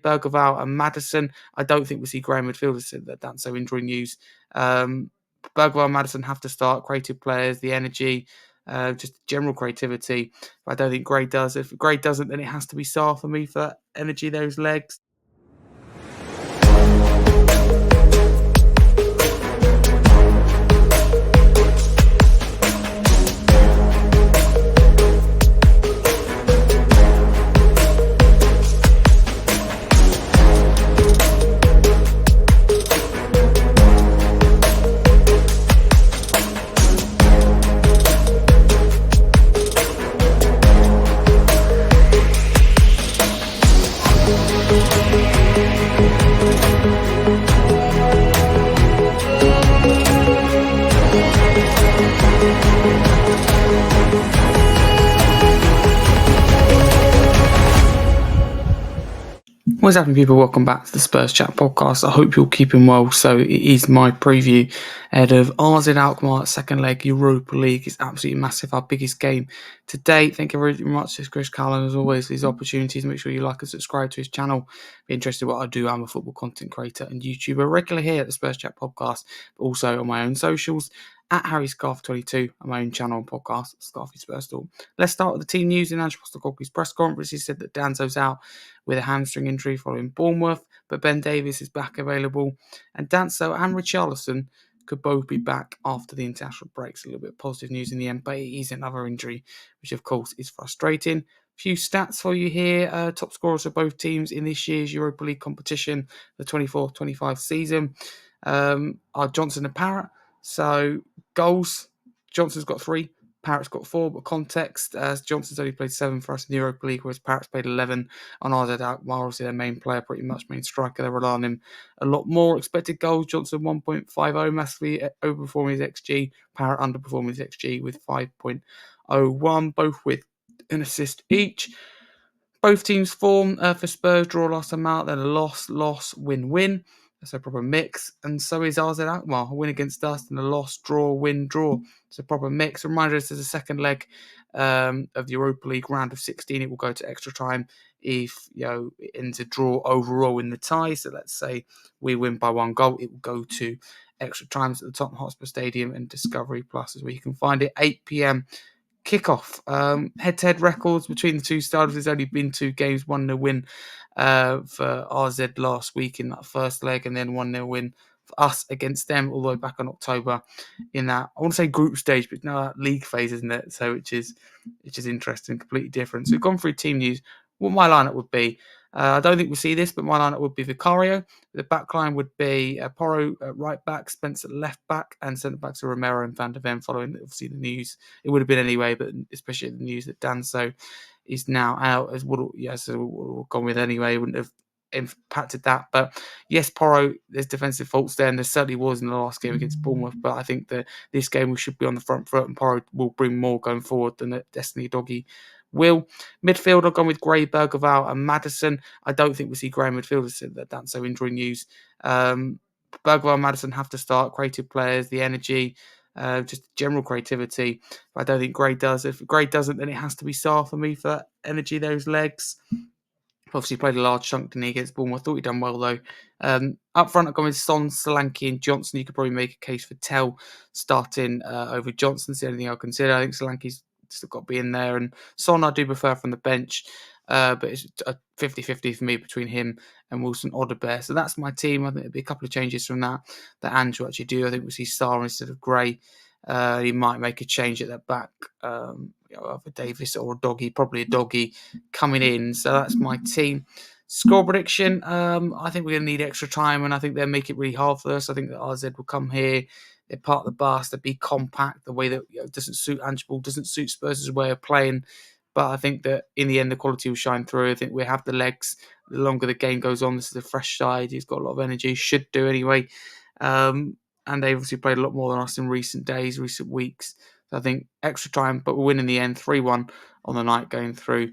Bergval and Maddison. I don't think we'll see Graham midfield. Said that that's so injury news. Bergval and Maddison have to start. Creative players, the energy, just general creativity. But I don't think Gray does. If Gray doesn't, then it has to be Sarr for me for that energy, those legs. What's happening, people? Welcome back to the Spurs Chat podcast. I hope you're keeping well. So it is my preview ahead of RZ Alkmaar second leg Europa League. It's absolutely massive, our biggest game to date. Thank you very much to Chris Callan, as always, for these opportunities. Make sure you like and subscribe to his channel. Be interested in what I do. I'm a football content creator and YouTuber, regular here at the Spurs Chat podcast, but also on my own socials at Scarfe22 on my own channel and podcast, Scarfe Spurs Talk. Let's start with the team news. In Ange Postecoglou's press conference, he said that Danzo's out with a hamstring injury following Bournemouth, but Ben Davies is back available, and Danso and Richarlison could both be back after the international breaks. A little bit of positive news in the end, but it is another injury, which of course is frustrating. Few stats for you here. Top scorers for both teams in this year's Europa League competition, the 24-25 season, are Johnson and Parrott. So goals, Johnson's got 3, Parrott's got 4, but context, Johnson's only played 7 for us in the Europa League, whereas Parrott's played 11 on RZ Alkmaar. Obviously their main player, pretty much main striker. They rely on him a lot more. Expected goals, Johnson 1.50, massively overperforming his XG. Parrott underperforming his XG with 5.01, both with an assist each. Both teams' form for Spurs, draw last time out, then a loss, win. That's a proper mix. And so is RZ Alkmaar. A win against us and a loss, draw, win, draw. It's a proper mix. Reminder us there's a second leg of the Europa League round of 16. It will go to extra time if it ends a draw overall in the tie. So let's say we win by 1 goal. It will go to extra times at the Tottenham Hotspur Stadium, and Discovery Plus is where you can find it. 8 p.m. kickoff. Head-to-head records between the two sides. There's only been 2 games, 1-0 win for RZ last week in that first leg, and then 1-0 win for us against them all the way back in October in that, I want to say group stage, but no, league phase, isn't it? So which is interesting, completely different. So we've gone through team news. What my lineup would be, I don't think we'll see this, but my lineup would be Vicario. The back line would be Porro at right back, Spence at left back, and centre backs are Romero and Van der Ven, following obviously the news. It would have been anyway, but especially the news that Danso is now out, as would have gone with anyway. Wouldn't have impacted that. But yes, Porro, there's defensive faults there, and there certainly was in the last game against Bournemouth. But I think that this game we should be on the front foot, and Porro will bring more going forward than the Destiny Doggy will. Midfield, I've gone with Gray, Bergval and Maddison. I don't think we'll see Gray midfield. Said that that's so injury news. Bergval and Maddison have to start. Creative players, the energy, just general creativity. But I don't think Gray does. If Gray doesn't, then it has to be Sarr for me for that energy, those legs. Obviously played a large chunk, didn't he, against Bournemouth. I thought he'd done well, though. Up front, I've gone with Son, Solanke and Johnson. You could probably make a case for Tell starting over Johnson. It's the only thing I'll consider. I think Solanke's still got to be in there. And Son, I do prefer from the bench. But it's a 50-50 for me between him and Wilson Odobert. So that's my team. I think there'll be a couple of changes from that Ange will actually do. I think we'll see Sarr instead of Gray. He might make a change at that back, either Davis or a Doggy, probably a Doggy coming in. So that's my team. Score prediction, I think we're going to need extra time, and I think they'll make it really hard for us. I think that RZ will come here. They're part of the bus. They'll be compact, the way that doesn't suit Ange Ball, doesn't suit Spurs' way of playing. But I think that in the end, the quality will shine through. I think we have the legs. The longer the game goes on, this is a fresh side. He's got a lot of energy, should do anyway. And they obviously played a lot more than us in recent days, recent weeks. So I think extra time, but we'll win in the end, 3-1 on the night going through.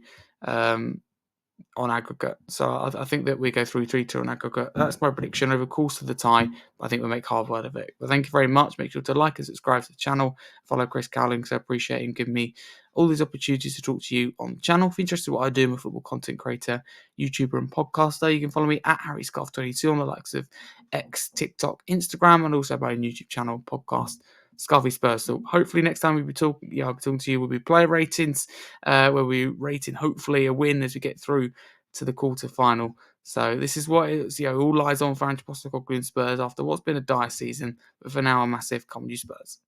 on aggregate. So I think that we go through 3-2 on aggregate. That's my prediction over the course of the tie. I think we'll make hard work of it. But thank you very much. Make sure to like and subscribe to the channel. Follow Chris Cowling, because I appreciate him giving me all these opportunities to talk to you on the channel. If you're interested in what I do, I'm a football content creator, YouTuber, and podcaster. You can follow me at HarryScarfe22 on the likes of X, TikTok, Instagram, and also my own YouTube channel, podcast. Scarfe Spurs. So hopefully next time I'll be talking to you, will be player ratings, where we're rating hopefully a win as we get through to the quarter final. So this is what it's, all lies on for Ange Postecoglou and Spurs after what's been a dire season, but for now a massive come on you Spurs.